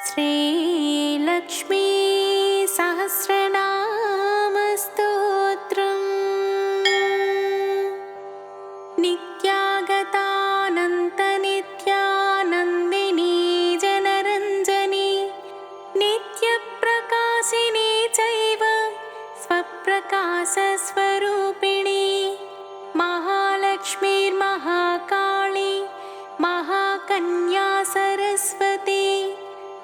श्रीलक्ष्मी सहस्रनामस्तोत्रम् नित्यागतानन्तनित्यानन्दिनी जनरञ्जनी नित्यप्रकाशिनी चैव स्वप्रकाशस्वरूपिणी महालक्ष्मीर्महाकाली महाकन्या सरस्वती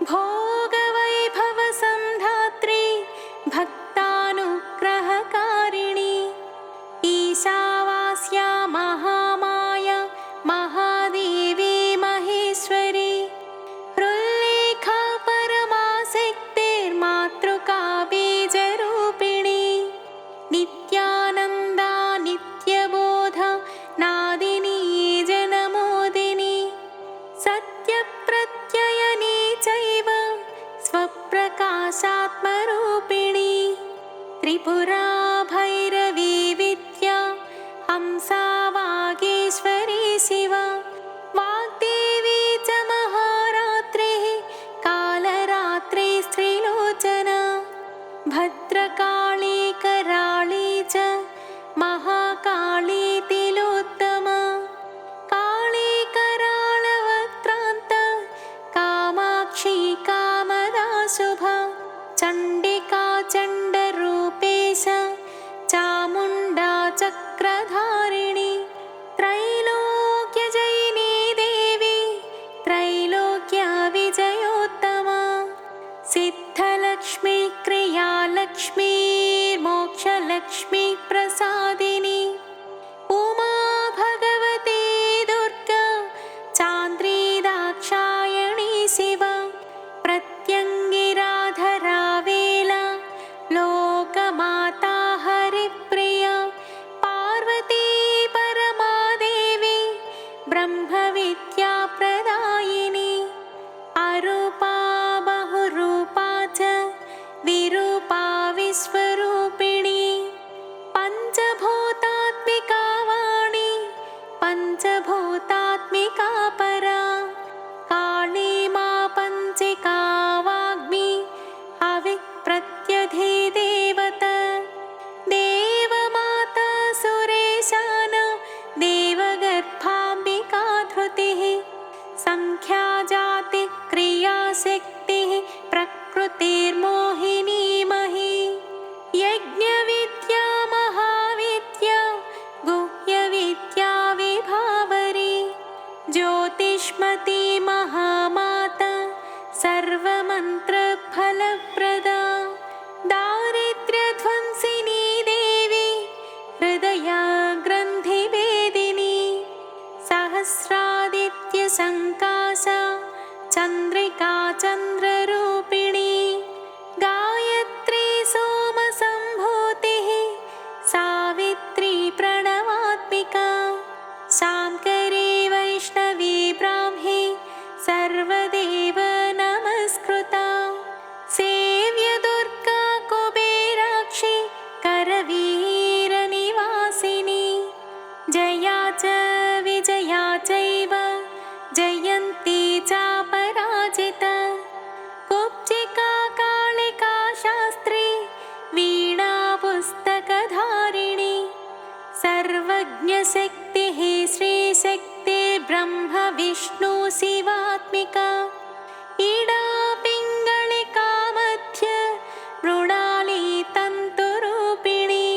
भोगवैभवसंधात्री भक्तानुग्रहकारिणी ईशावास्या महामाया महादेवी महेश्वरी हृल्लेखा परमाशक्तिर्मातृका बीजरूपिणी नित्यानन्दा नित्यबोधा नादिनी जनमोदिनी सत्यप्रत्ययनी चैव स्वप्रकाशात्मरूपिणी त्रिपुरा भैरवी विद्या हंसा वागीश्वरी शिवा वाग्देवी च महारात्रिः कालरात्रि स्त्रीलोचना भद्रकाली कराळी च महाकाली तिलोत्तमा काली कराळवक्त्रान्त कामाक्षी कामदा शुभा चण्डिका चण्डरूपेश चामुण्डा चक्रधारिणी त्रैलोक्यजयिनी देवी त्रैलोक्यविजयोत्तमा सिद्धलक्ष्मी क्रियालक्ष्मी मोक्षलक्ष्मी प्रसादिनी उमा भगवती दुर्गा चान्द्री दाक्षायणी शिवा प्रत्यङ्गिराधरा वेला लोकमाता हरिप्रिया पार्वती परमादेवी ब्रह्मविद्या प्रदायिनी अरूपा बहुरूपा च विरूपा विश्वरूपिणी पञ्चभूतात्मिका वाणी पञ्चभूतात्मिका परा काली मा पञ्चिका वाग्मी हविप्रत्यधिदेवता देवमाता सुरेशान देवगर्भाम्बिका धृतिः संख्या जाति क्रियाशक्तिः प्रकृतिर्मोहिनी मही यज्ञविद्या महाविद्या गुह्यविद्या विभावरी ज्योतिष्मती महामाता सर्वमन्त्रफलप्रदा दारिद्र्यध्वंसिनी देवी हृदयग्रन्थिभेदिनी सहस्रादित्यसङ्काशा चन्द्रिका चन्द्ररूपिणी गायत्री सोमसम्भूतिः सावित्री प्रणवात्मिका शाङ्करी वैष्णवी ब्राह्मी सर्वदेव नमस्कृता सेव्यदुर्गा कुबेराक्षी करवीरनिवासिनी जया च विजया चैव जयन्ती चापराजिता कुब्जिका कालिका शास्त्री वीणा पुस्तकधारिणी सर्वज्ञशक्तिः श्रीशक्ति ब्रह्म विष्णु शिवात्मिका इडा पिङ्गलिका मध्य मृणाली तन्तुरूपिणी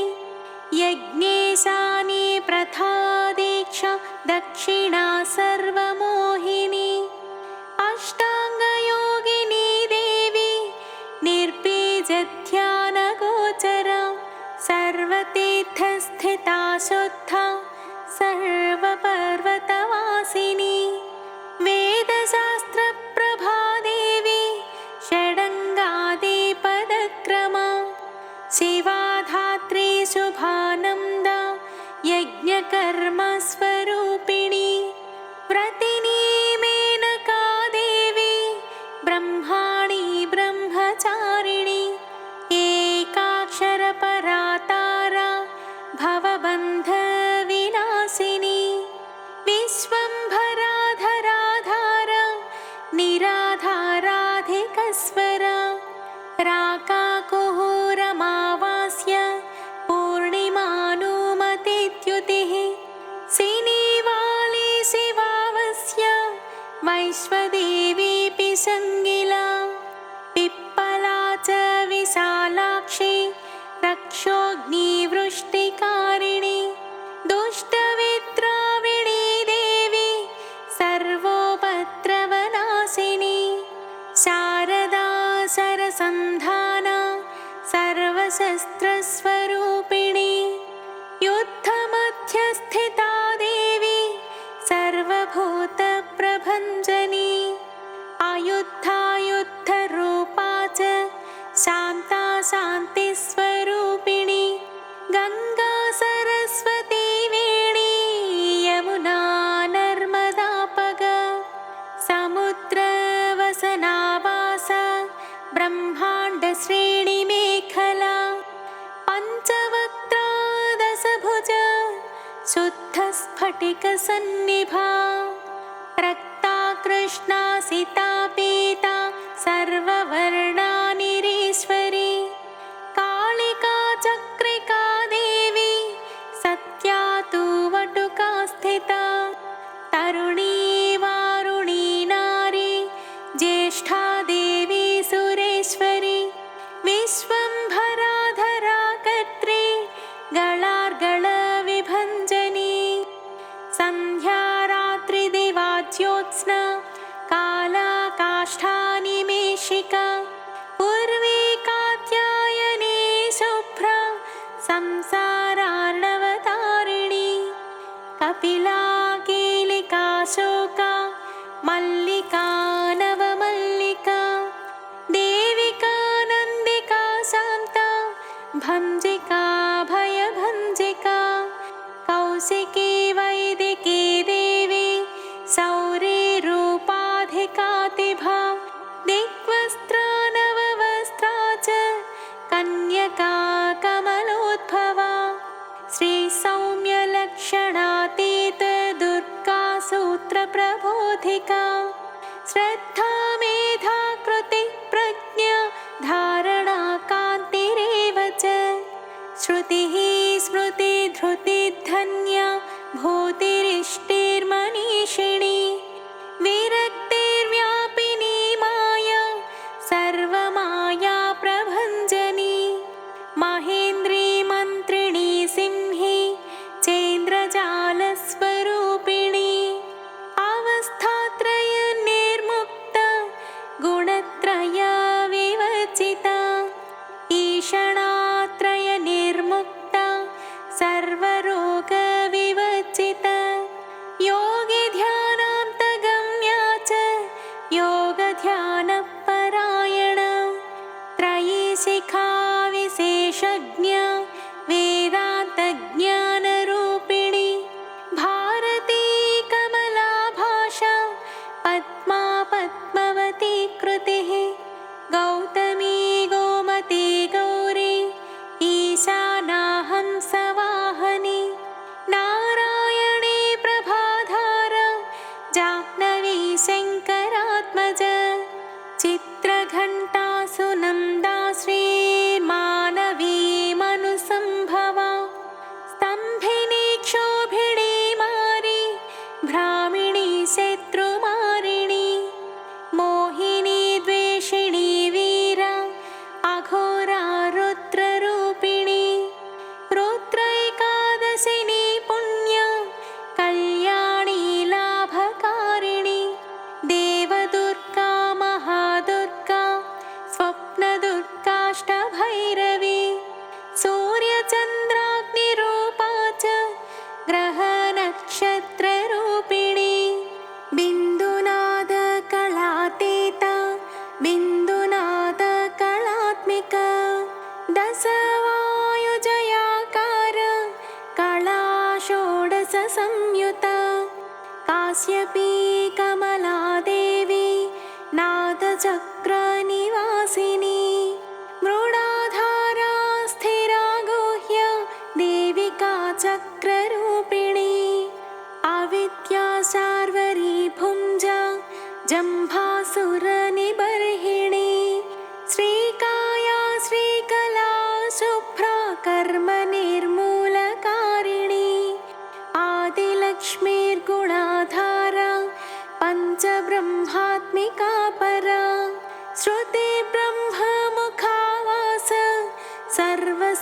यज्ञेशानी प्रथा दीक्षा दक्षिणा सर्वमोहिनी अष्टाङ्गयोगिनी देवी निर्बीजध्यानगोचरा सर्वतीर्थस्थिता शुद्धा सर्वपर्वतवासिनी वेदशास्त्रप्रभा देवी षडङ्गादिपदक्रमा शिवाधात्री शुभानन्दा यज्ञकर्मस्वरूपिणी व्रतिनी मेनका देवी ब्रह्माणी ब्रह्मचारिणी एकाक्षरपरा तारा भवबन्ध देवी पिसङ्गिला पिप्पला च विशालाक्षी रक्षोऽग्निवृष्टिकारिणी दुष्टविद्राविणी देवी सर्वोपद्रवनाशिनी शारदा सरसन्धाना सर्वशस्त्रस्वरूपिणी युद्धमध्यस्थिता देवी सर्वभूतप्रभञ्जनी आयुद्धायुद्धरूपा च शान्ता शान्तिस्वरूपिणी गङ्गा सरस्वती वेणी यमुना नर्मदापग समुद्रवसनावासा ब्रह्माण्डश्रेणिमेखला पञ्चवक्त्रा दशभुज शुद्धस्फटिकसन्निभा रक्ता कृष्णा सीता पीता सर्ववर्णानिरीश्वरी कालिका चक्रिका देवी सत्या तु वटुका स्थिता तरुणी वारुणी नारी ज्येष्ठा देवी सुरेश्वरी विश्वम्भराधरा कर्त्री गलार्गलविभञ्जनी सन्ध्या रात्रिदिवाज्योत्स्ना काला काष्ठानिमेषिका पूर्वी कात्यायनी शुभ्रा संसारार्णवतारिणी कपिला कीलिका शोका मल्लिका नवमल्लिका देविका नन्दिका शान्ता भञ्जिका भयभञ्जिका कौशिकी वैदिकी देवी सौरी रूपाधिकातिभा दिग्वस्त्रा नववस्त्रा च कन्यका कमलोद्भवा श्रीसौम्यलक्षणातीत दुर्गा सूत्रप्रबोधिका श्रद्धा मेधा कृति प्रज्ञा धारणा कान्तिरेव च श्रुतिः स्मृतिधृतिधन्या भूतिरिष्टिर्मनीषिणी विरक्तिर्व्यापिनी माया सर्वमाया प्रभञ्जनी महेन्द्री मन्त्रिणी सिंही चेन्द्रजालस्वरूपिणी अवस्थात्रय निर्मुक्ता गुणत्रय विवर्जिता ईषणात्रय निर्मुक्ता सर्वरोगविवर्जिता योगी ध्यानान्तगम्या च योगध्यानपरायणा त्रयी शिखा विशेषज्ञा वेदान्तज्ञानरूपिणी भारती कमला भाषा पद्मा पद्मवती कृतिः गौतमी गोमती गौरी ईशानाहं सवाहनी नारायणी प्रभाधारा जाह्नवी शङ्करात्मजा चित्रघण्टा सुनन्दा श्रीमानवी मनुसम्भवा स्तम्भिनी क्षोभिणी मारी भ्रामिणी शत्रुमारिणी मोहिनी द्वेषिणी वीरा अघोरा रुद्ररूपिणी रुद्रैकादशिनी पुण्या कल्याणी लाभकारिणी देवदुर्गा महादुर्गा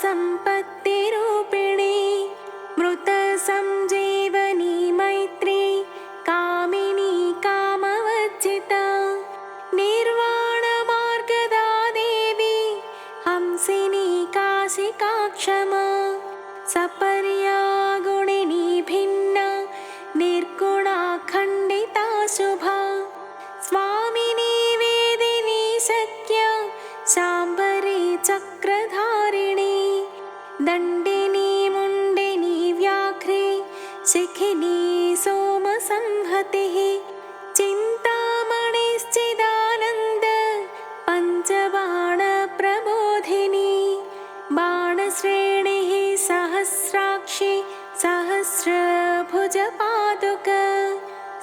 सर्वसम्पत्तिरूपिणी मृतसञ्जीवनी मैत्री कामिनी कामवर्जिता निर्वाणमार्गदा देवी हंसिनी काशिका क्षमा सपर्या गुणिनी भिन्ना निर्गुणा खण्डिता शुभा स्वामिनी वेदिनी शक्या शाम्बरी चक्रधारिणी दण्डिनी मुण्डिनी व्याघ्री शिखिनी सोमसंहतिः चिन्तामणिश्चिदानन्द पञ्चबाणप्रबोधिनी बाणश्रेणिः सहस्राक्षी सहस्रभुजपादुक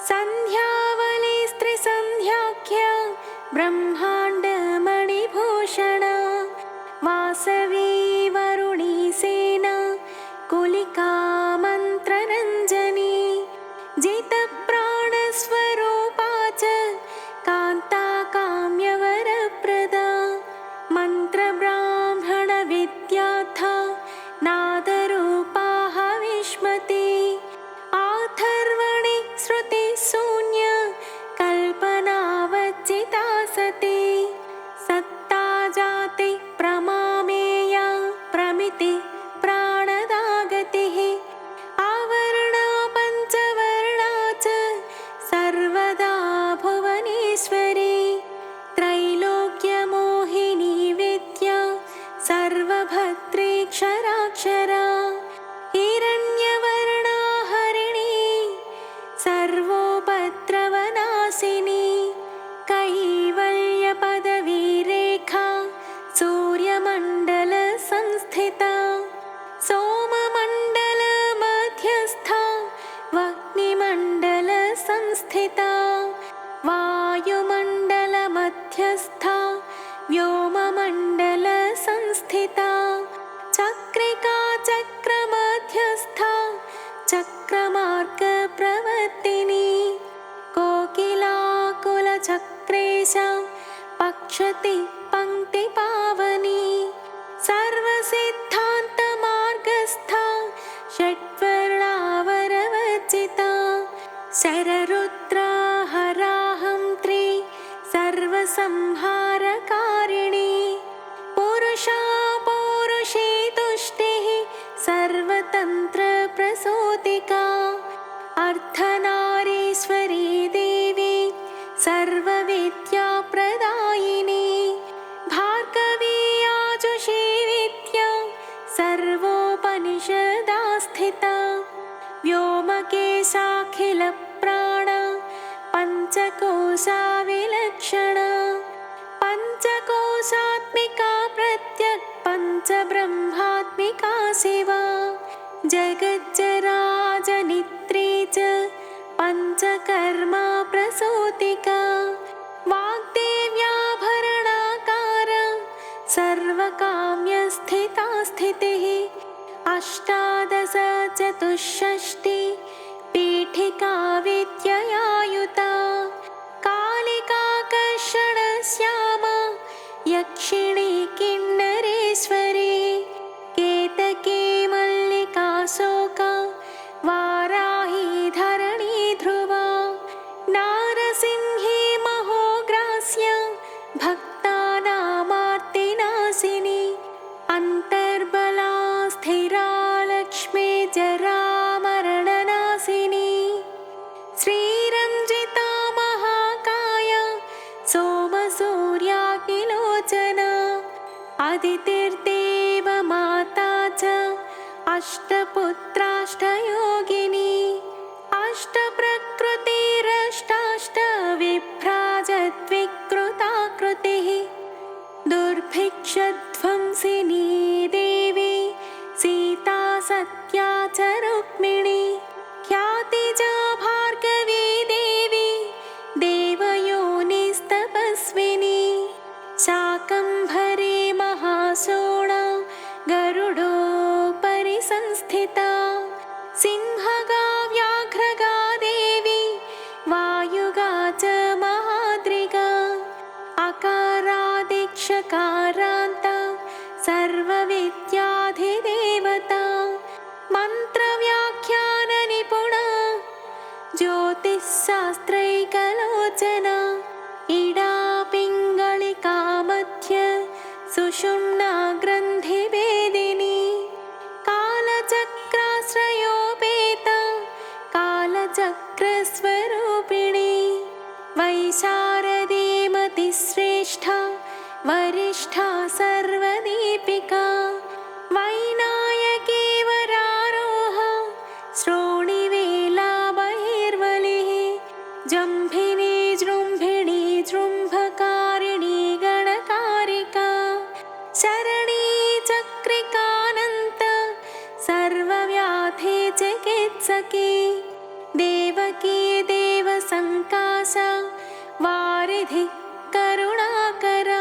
सन्ध्यावलिस्त्रिसन्ध्याख्या ब्रह्माण्डमणिभूषणा वासवी वरुणी सेना कुलिका मन्त्ररञ्जनी जितप्राणस्वरूपा च कान्ता काम्यवरप्रदा मन्त्रब्राह्मणविद्याथा नादरूपा हविष्मती आथर्वणि श्रुतिशून्य कल्पनावच्चिता सती सत्ता जाति प्रमामेया प्रमिति प्राणदागतिः आवर्णा पञ्चवर्णा च सर्वदा भुवनेश्वरी त्रैलोक्यमोहिनी विद्या सर्वभद्रेक्षराक्षरा हिरण्यवर्णा हरिणी सर्वोपद्रवनाशिनी कैवल्यपदवीरेखा सूर्यमण्डलसंस्थिता सोममण्डलमध्यस्था वह्निमण्डलसंस्थिता वायुमण्डलमध्यस्था व्योममण्डलसंस्थिता चक्रिका चक्रमध्यस्था चक्रमार्गप्रवर्तिनी कोकिलाकुलचक्रेशा पक्षति पङ्क्तिपावनी सर्वसिद्धान्तमार्गस्था षट्वर्णावरवर्जिता शररुद्राहराहं त्रि सर्वसंहारकारिणी पुरुषा पौरुषे तुष्टिः सर्वतन्त्रप्रसूतिका अर्धनारीश्वरी देवी सर्वविद्याप्रदायिनी भार्गवी आजुषी विद्या सर्वोपनिषदा स्थिता व्योमकेशाखिलप्राणा पञ्चकोशा विलक्षणा पञ्चकोशात्मिका प्रत्यक् पञ्चब्रह्मात्मिका शिवा जगज्जराजनित्री च पञ्चकर्मा प्रसूतिका वाग्देव्याभरणाकारा सर्वकाम्यस्थिता स्थितिः अष्टादश चतुष्षष्टि पीठिका विद्ययायुता कालिका कर्षणश्यामा यक्षिणी किन्नरेश्वरी केतकी मल्लिका शोका वाराही धरणी ध्रुवा नारसिंही महोग्रास्या भक्तानामार्तिनाशिनी अन्तर्बला स्थिरा लक्ष्मी जरामरणनाशिनी श्रीरञ्जिता महाकाया सोमसूर्याग्निलोचना अदितिर्देव माता च अष्टपुत्राष्टयोगिनी अष्टप्रकृतिरष्टाष्टविभ्राजद्विकृताकृतिः दुर्भिक्षध्वंसिनी देवी सीता सत्या च रुक्मिणी ख्यातिजा भार्गवी देवी देवयोनिस्तपस्विनी शाकम्भरी महाशोणा गरुडोपरि संस्थिता सिंहगा व्याघ्रगा देवी वायुगा च महाद्रिगा अकारादिक्षकारान्ता सर्वविद्या दयानिधि करुणाकरा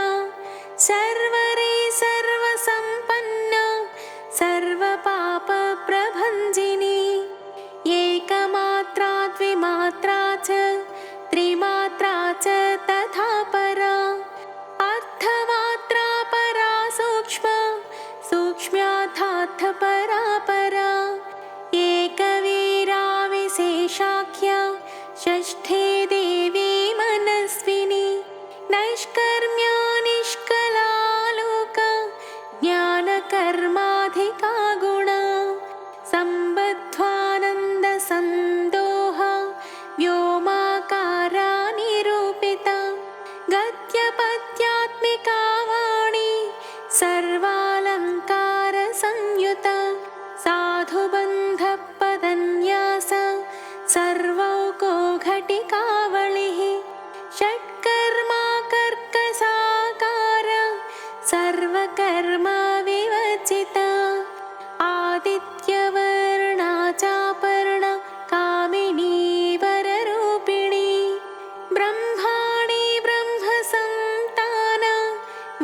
सर्वरे सर्वसम्पन्ना सर्वपापप्रभञ्जिनी एकमात्रा द्विमात्रा च त्रिमात्रा च तथा परा अर्थमात्रा परा सूक्ष्म सूक्ष्म्यार्थात् परा परा एकवीरा विशेषाख्या षष्ठी देवी मनस्विनी नैष्कर्म्या निष्कलालोका ज्ञानकर्माधिका गुणा सम्बद्ध्वानन्दसन्दोहा व्योमाकारा निरूपिता गद्यपद्यात्मिका वाणी सर्वालङ्कारसंयुता साधुबन्धपदन्यास सर्वौको घटिकावलिः षट्कर्मा कर्कसाकार सर्वकर्मा विवर्जिता आदित्यवर्णा चापर्णा कामिनी वररूपिणी ब्रह्माणि ब्रह्मसन्ताना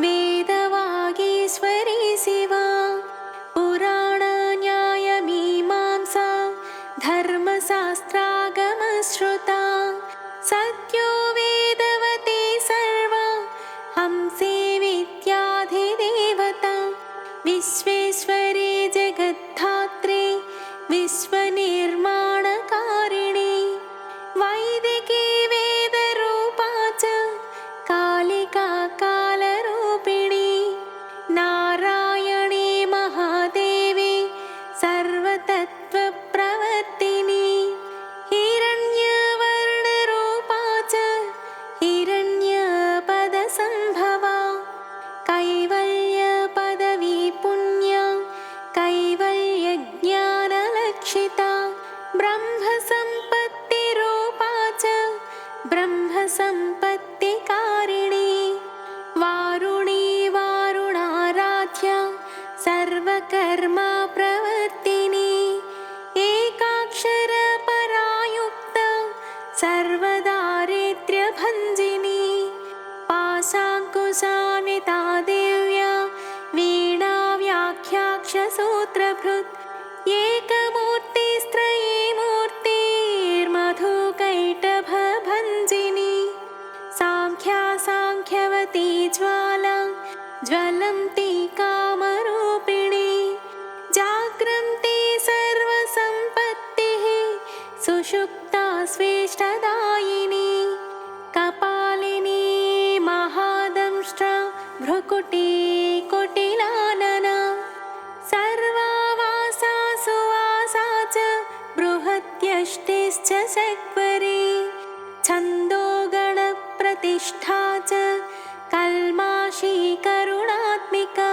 वेदवागीश्वरी शिवा पुराणन्यायमीमांसा धर्मशास्त्रागमश्रुता सत्यो वेदवती सर्वा हंसी विद्याधिदेवता विश्वेश्वरी जगद्धात्री विश्वनिर्माणकारिणी वैदिकी वेदरूपा च कालिका कालरूपिणी नारायणी महादेवी सर्वतत्त्वप्रवर्तिनी हिरण्यवर्णरूपा च हिरण्यपदसम्भवा कैवल्यपदवी पुण्या कैवल्यज्ञानलक्षिता ब्रह्मसम्पत्तिरूपा च ब्रह्मसम्पत्तिकारिणी वारुणी वारुणाराध्या सर्वकर्मा प्रवर्तिनी एकाक्षरपरायुक्ता सर्वदारिद्र्यभञ्जिनी पाशाङ्कुशान्विता देव्या वीणाव्याख्याक्षसूत्रभृत् एकमूर्तिस्त्रयी मूर्तिर्मधुकैटभभञ्जिनी साङ्ख्या साङ्ख्यवती ज्वाला ज्वलन्ती कामरूपिणी जाग्रन्ती सर्वसम्पत्तिः सुषुप्ता स्वेष्टदायिनी कपालिनी महादंष्ट्रा भ्रुकुटी कुटिलानना सर्वावासा सुवासा च बृहत्यष्टिश्च शक्वरी छन्दोगणप्रतिष्ठा च कल्माषी करुणात्मिका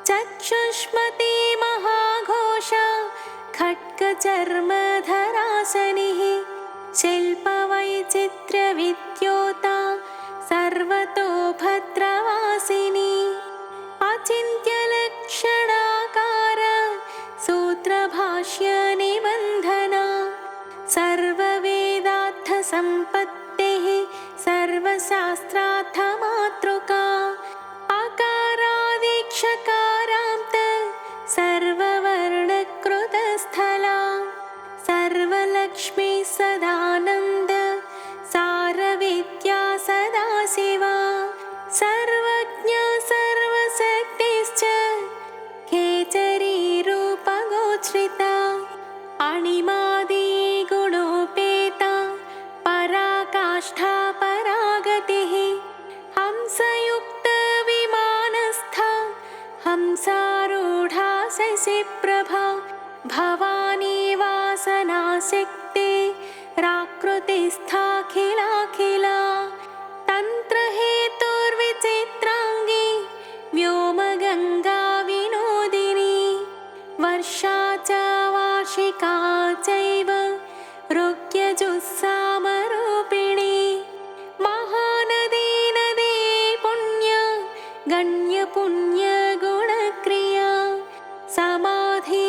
चक्षुष्मती महाघोषा खड्गचर्मधरासनिः शिल्पवैचित्र्यविद्योता सर्वतो भद्रवासिनी अचिन्त्यलक्षणाकार सूत्रभाष्यनिबन्धना सर्ववेदार्थसम्पत्तिः सर्वशास्त्रार्थमातृका अकारादीक्षकारान्त सर्ववर्णकृतस्थला सर्वलक्ष्मी सदानन्द सारविद्या सदाशिवा सर्वज्ञा सर्वशक्तिश्च खेचरीरूपगोचरिता अणिमादिगुणोपेता पराकाष्ठा परागतिः हंसयुक्तविमानस्था हंसारूढा शशिप्रभा भवानी वासनाशक्ते राकृतिस्थाखिलाखिला तन्त्रहेतुर्विचित्राङ्गी व्योमगङ्गा विनोदिनी वर्षा च वार्षिका चैव ऋग्यजुस्सामरूपिणी महानदी नदी पुण्या गण्यपुण्यगुणक्रिया समाधि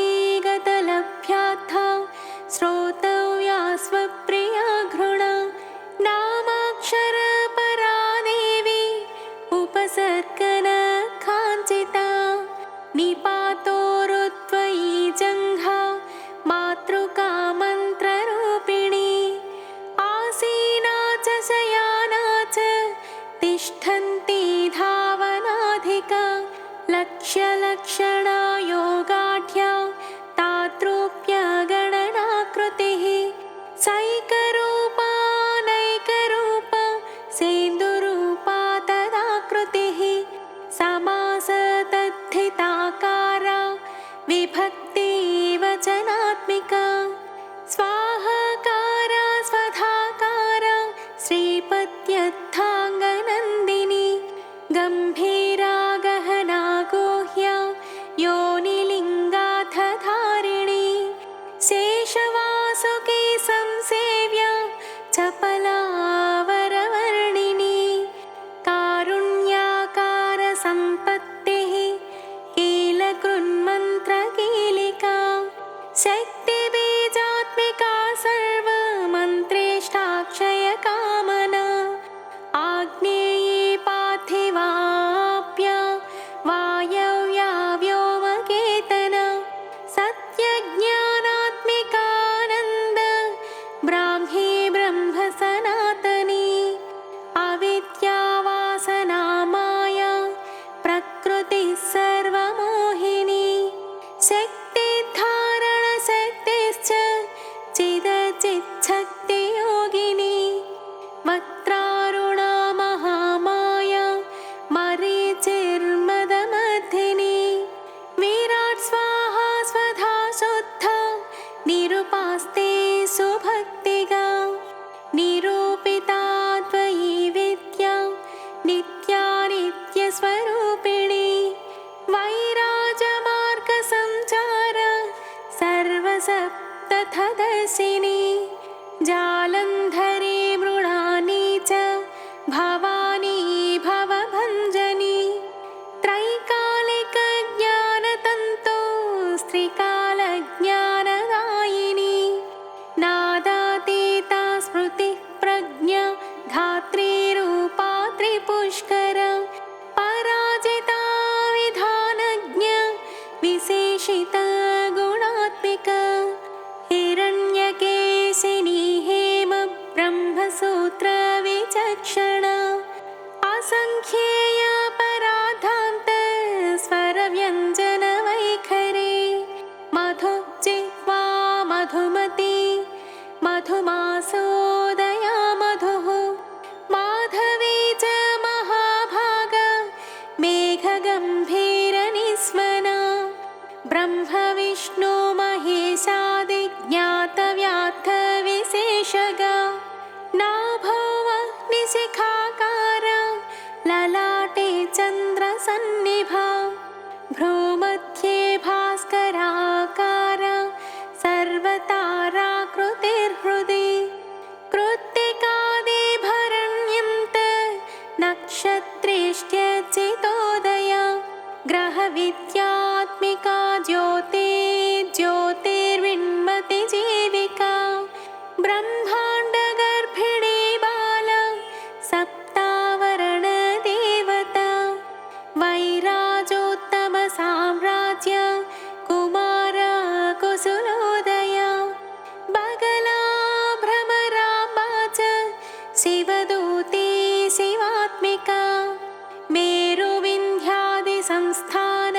तिष्ठन्ति धावनाधिका लक्ष्यलक्षणा योगाढ्या ताद्रूप्यगणनाकृतिः सैकरूपा नैकरूपा सेन्दुरूपा तदाकृतिः समासतद्धिताकारा विभक्तिवचनात्मिका स्वाहाकारा स्वधाकारा श्रीपत्यर्थाङ्गनन्दिनी गम्भीरा गहना गुह्या योनिलिङ्गाथधारिणी शेषवासुकी संसेव्या चपलावरवर्णिनी कारुण्याकार सम्पत्तिः कीलकृन्मन्त्रकीलिका शक्तिबीजात्मिका सर्वमन्त्रेष्टाक्षयकामना आग्नेयी पार्थिवाप्या वायव्या व्योमकेतना सत्यज्ञानात्मिकानन्द ब्राह्मी ब्रह्मसनातनी अविद्यावासना माया प्रकृतिः सर्वमोहिनी शक्तिधारणशक्तिश्च चिदचिच्छक्तियोगिनी वक्त्रारुणा महामाया मरीचिर्मदमर्धिनी विराट् स्वाहा स्वधा शुद्धा निरुपास्ते सुभक्तिगा निरूपिता त्वयि विद्या नित्या नित्यस्वरूपिणी वैराजमार्गसञ्चार सर्वसप्तथदर्शिनी जालन्धरी मृणानी च भवानी भवभञ्जनी त्रैकालिकज्ञानतन्तो स्त्रिकालज्ञानदायिनी नादातीता स्मृतिः प्रज्ञा धात्रीरूपा त्रिपुष्कर पराजिता विधानज्ञ विशेषिता गुणात्मिका हिरण्यकेशिनी हेम ब्रह्मसूत्र विचक्षणा असंख्येय पराधान्त स्वरव्यञ्जन वैखरे मधुजिह्वा मधुमती मधुमासोदया मधुः माधवी च महाभागा मेघगम्भीरनिस्वना ब्रह्मविष्णु महेशादि ज्ञातव्यार्थविशेषगा नाभो वह्निशिखाकारा ललाटे चन्द्रसन्निभा भ्रूमध्ये भास्कराकारा सर्वताराकृतिर्हृदि कृत्तिकादिभरण्यं नक्षत्रेष्ट्यचितोदया ग्रहविद्यात्मिका ज्योतिर्विण्मति जीविका ब्रह्माण्डगर्भिणी बाला सप्तावरणदेवता वैराजोत्तमसाम्राज्य कुमारा कुसुलोदया बगला भ्रमराम्बा च शिवदूती शिवात्मिका मेरुविन्ध्यादिसंस्थान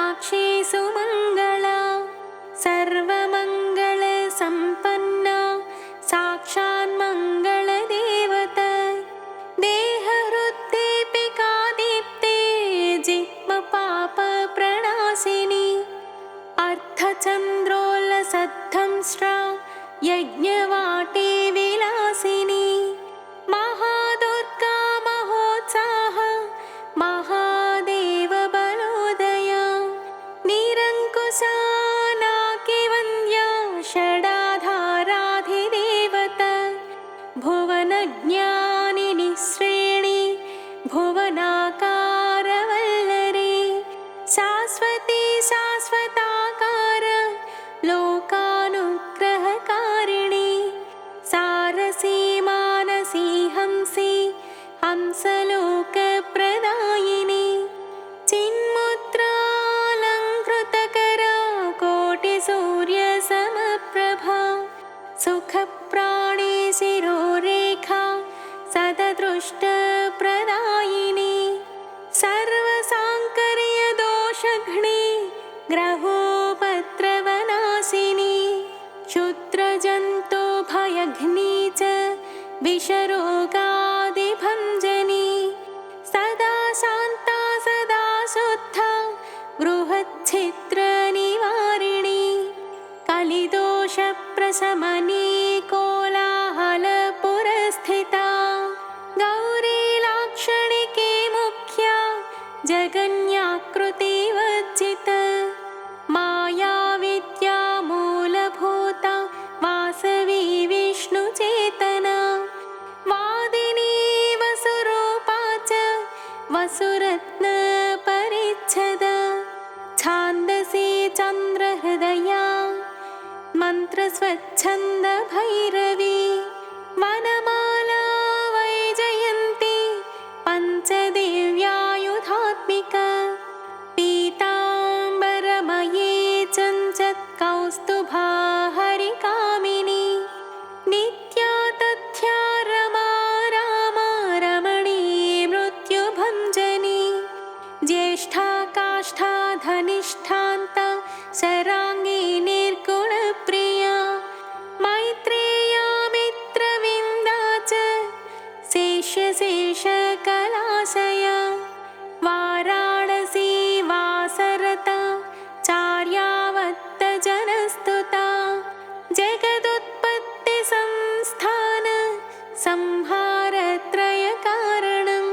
साक्षी सुमङ्गला सर्वमङ्गलसम्पन्ना साक्षान्मङ्गलदेवता देहहृद्दीपिका दीप्ते जिह्मपापप्रणाशिनी अर्थचन्द्रोल्लसद्धंष्ट्रा यज्ञवाटी विलासिनी महादुर्गा महोत्साह महादेवबलोदया निरङ्कुशा नाकिवन्द्या षडाधाराधिदेवता भुवनज्ञानिनि श्रेणी भुवनाकारवल्लरी शाश्वती शाश्वताकार लोकानुग्रहकारिणी सारसी मानसी हंसी हंसलोकप्रदायिनी चिन्मुद्रालङ्कृतकरा कोटिसूर्यसमप्रभा सुखप्राणी शिरोरेखा सददृष्टप्रदायिनी सर्वसाङ्कर्यदोषघ्नी ग्रहोपद्रवनाशिनी क्षुद्रजन्तो भयघ्नी च विषरोगादिभञ्जनी सदा शान्ता सदा शुद्धा गृहच्छिद्रनिवारिणी कलिदोषप्रशमनी कोलाहलपुरस्थिता गौरी लाक्षणिके मुख्या जगन्याकृतिवर्जिता मायाविद्या मूलभूता वासवी विष्णुचेतना वादिनी वसुरूपा च वसुरत्नपरिच्छदा छान्दसी चन्द्रहृदया मन्त्रस्वच्छन्दभैरवी वनमाला वैजयन्ती पञ्चदेव्यायुधात्मिका पीताम्बरमयी चञ्चत्कौस्तुभा हरिकामिनी नित्या तथ्या रमा रामा रमणी मृत्युभञ्जनी ज्येष्ठा काष्ठा धनिष्ठान्ता शराङ्गी निर्गुणप्रिया मैत्रेया मित्रविन्दा च शेषकलाशया वाराणसी वासरता चार्यावत्तजनस्तुता जगदुत्पत्तिसंस्थान संहारत्रयकारणं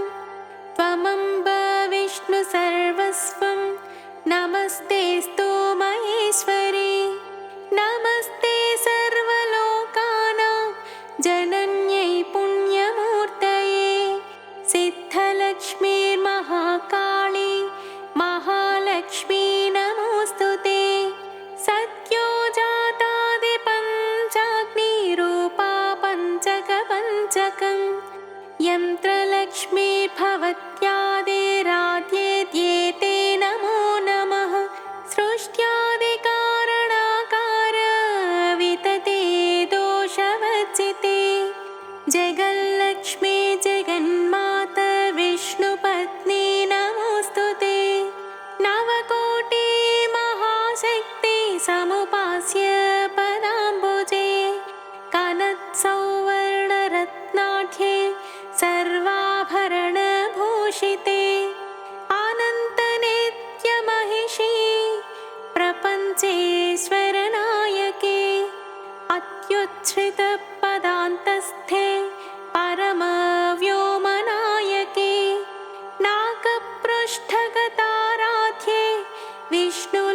त्वमम्ब विष्णुसर्वस्वं नमस्तेऽस्तु महेश्वरी नमस्ते सर्वलोकानां जनन्यै पुण्यमूर्तये सिद्धलक्ष्मीर्महाकाली महालक्ष्मी नमोऽस्तुते सद्यो जातादिपञ्चाग्निरूपा पञ्चकपञ्चकं यन्त्रलक्ष्मीर्भवत्यादिराध्येत्येते नमो नमः सृष्ट्यादिकारणाकार वितते दोषवर्जिते जगल्लक्ष्मी जगन्माता विष्णुपत्नी नमोऽस्तुते नवकोटि महाशक्ति समुपास्य पदाम्बुजे कनत्सौवर्णरत्नाढ्ये सर्वाभरणभूषिते अनन्तनित्यमहिषी प्रपञ्चेश्वरनायके अत्युच्छ्रितपदान्तस्थे परमव्योमनायके नागपृष्ठगताराध्ये विष्णुलोकविलासिनी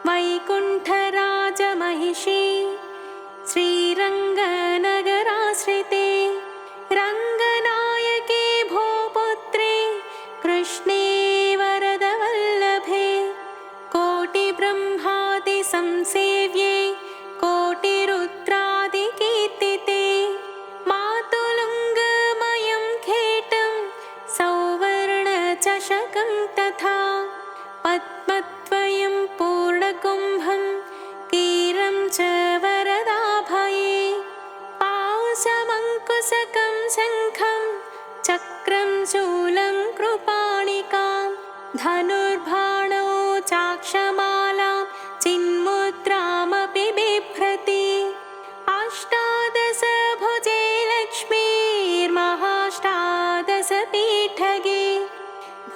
वैकुण्ठराजमहिषी श्रीरङ्गनगराश्रिते रङ्गनायके भूपुत्रे कृष्णे वरदवल्लभे कोटिब्रह्मादिसंसेव्ये कोटिरुद्रादिकीर्तिते मातुलुङ्गमयं खेटं सौवर्णचषकं तथा पद्मद्वयं पूर्णकुम्भं कीरं च वरदाभये पाशमङ्कुशकं शङ्खं चक्रं शूलं कृपाणिकां धनुर्बाणौ चाक्षमालां चिन्मुद्रामपि बिभ्रति अष्टादशभुजे लक्ष्मीर्महाष्टादशपीठगे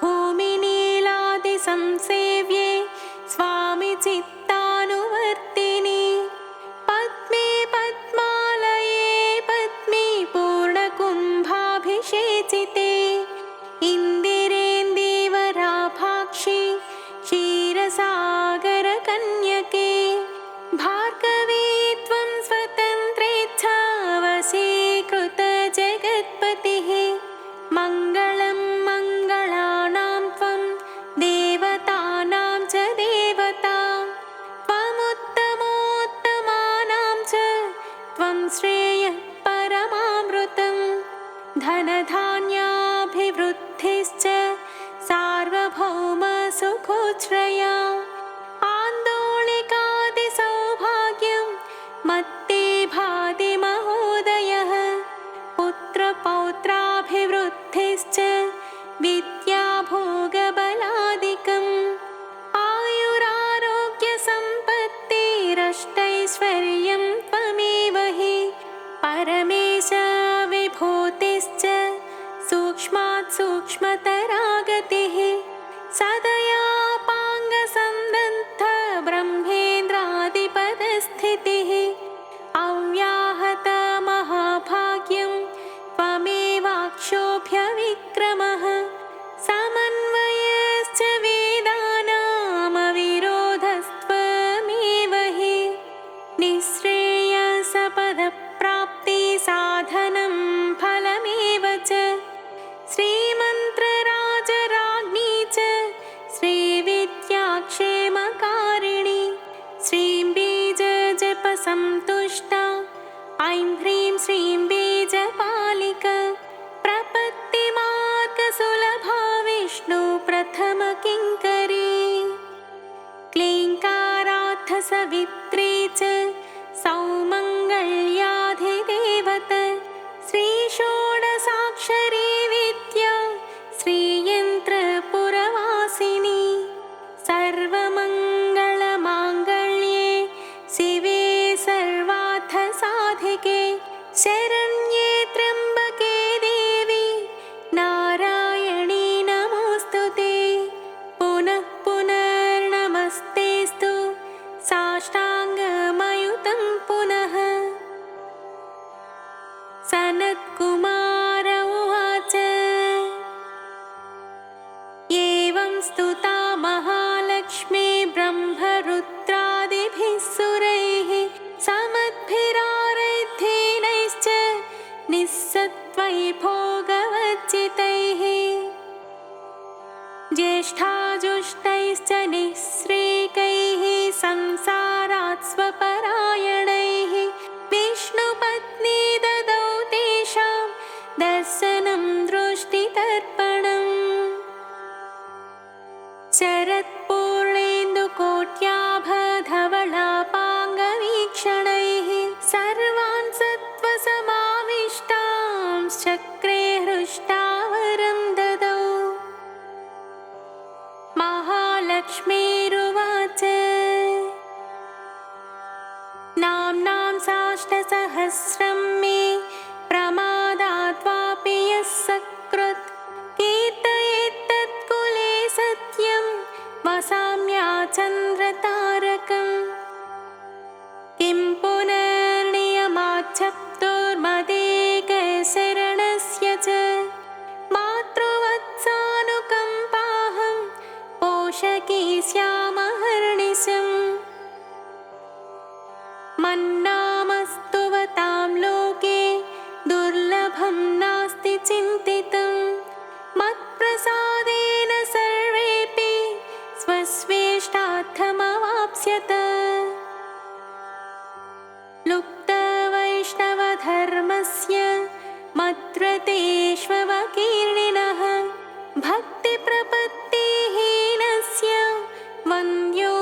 भूमिनीलादिसंसेव्ये स्वामि चित्तानुवर्तिनि पद्मे पद्मालये पद्मे पूर्णकुम्भाभिषेचिते इन्दिरेन्दीवराभाक्षि क्षीरसागरकन्यके भार्गवी त्वं स्वतन्त्रेच्छावशीकृतजगत्पतिः मङ्गलं मङ्गलानां त्वं देवतानां च देवता त्वमुत्तमोत्तमानां च त्वं श्रेयः परमामृतं धनधान्याभिवृद्धिश्च सार्वभौमसुखोच्छ्रया आन्दोलिकादिसौभाग्यं मत्ते भाति महोदयः पुत्रपौत्राभिवृद्धिश्च विद्याभोगबलादिकम् आयुरारोग्यसम्पत्तिरष्टैश्वर्यं त्वमेव हि परमेश विभूतिश्च सूक्ष्मात् सूक्ष्मतरागतिः सदयापाङ्गसन्दन्थ ब्रह्मेन्द्रादिपदस्थितिः अव्याहतमहाभाग्यं त्वमेवाक्षोभ्यविक्रमः समन्वयश्च वेदानामविरोधस्त्वमेव हि निःश्रेयसपदप्राप्तिसाधनं फलमेव च श्रीमन्त्रराजराज्ञी च श्रीविद्याक्षेमकारिणी श्रीं बीजजपसन्तुष्टा ऐं ह्रीं श्रीं बीजपालिका प्रपत्तिमार्गसुलभा विष्णुप्रथमकिङ्करी क्लीङ्कारार्थसवित्री च सौमङ्गल्याधिदेवत श्रीषोडशाक्षरी विद्या श्रीयन्त्रपुरवासिनी सर्वमङ्गलमाङ्गल्ये शिवे सर्वार्थसाधिके शरण्ये त्र्यम्बके देवी नारायणी नमोऽस्तुते पुनः पुनर्नमस्तेऽस्तु साष्टाङ्गमयुतं पुनः सनत्कुमार उवाच एवं स्तुता महालक्ष्मी ब्रह्मरुद्रादिभिः सुरैः समद्भिराराध्यैश्च निःसत्त्वैर्भोगवर्जितैः ज्येष्ठाजुष्टैश्च निःश्रेकैः संसारात् स्वपरायणैः विष्णुपत्नी ददौ तेषां दर्शनं दृष्टितर्पणम् शरत्पूर्णेन्दुकोट्याभधवलापाङ्गवीक्षणैः सर्वान् सत्त्वसमाविष्टां चक्रे हृष्टावरं ददौ महालक्ष्मीरुवाच नाम्नां साष्टसहस्रं मे प्रमादाद्वापि यः सकृत् कीर्तयेत्तत्कुले सत्यं वसाम्याचन्द्रतारकम् किं पुनर्नियमाच्छप्तुर्मदेकशरणस्य च मातृवत्सानुकम्पाहं पोषकी स्यामहर्निशम् मन्नामस्तुवतां लोके दुर्लभं नास्ति चिन्तितं मत्प्रसादेन सर्वेऽपि स्वस्वेष्टार्थमवाप्स्यत लुप्तवैष्णवधर्मस्य मद्व्रतेष्वकीर्णिनः भक्तिप्रपत्तिहीनस्य वन्द्यो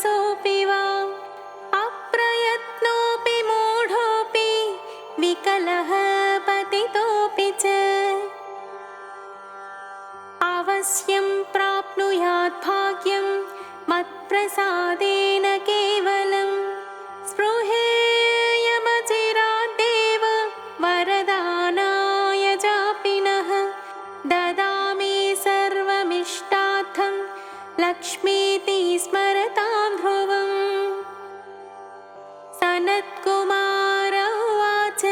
मनसोऽपि वा अप्रयत्नोऽपि मूढोऽपि विकलः पतितोऽपि च अवश्यं प्राप्नुयात् भाग्यं मत्प्रसादेन केवलं स्पृहेयमचिराद्देव वरदानाय चापिनः ददामि सर्वमिष्टार्थं लक्ष्मीति स्मरतां ध्रुवम् सनत्कुमार उवाच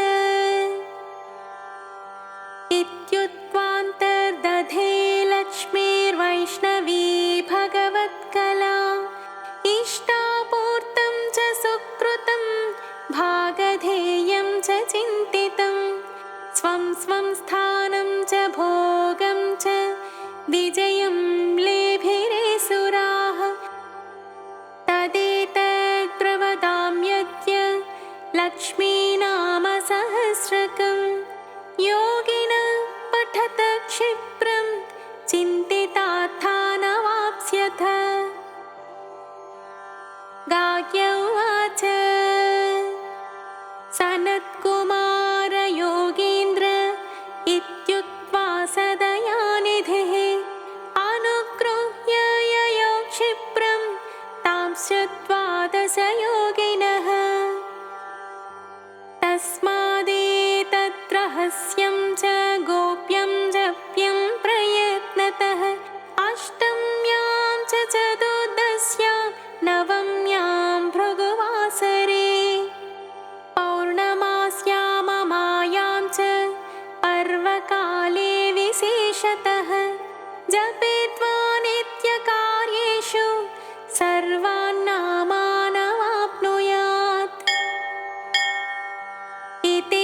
इत्युक्त्वान्तर्दधे लक्ष्मीर्वैष्णवी भगवत्कला इष्टापूर्तं च सुकृतं भागधेयं च चिन्तितं स्वं स्वं स्थानं च भोगं च विजयं लेभिरे सुराः तदेतद्ब्रवदाम्यद्य लक्ष्मीनामसहस्रकं योगिनः पठत क्षिप्रं चिन्तितार्थानवाप्स्यथ गाज्ञ उवाच सनत्कुमार योगीन्द्र इत्युक्त्वा सदयानिधिः अनुगृह्य ययौ क्षिप्रं तांश्च द्वादश योगिनः तस्मादेतद्रहस्यं च गोप्यं जप्यं प्रयत्नतः अष्टम्यां च चतुर्दश्यां नवम्यां भृगुवासरे पौर्णमास्याममायां च पर्वकाले विशेषतः जपेत्वा नित्यकार्येषु सर्वान् नामानवाप्नुयात् इति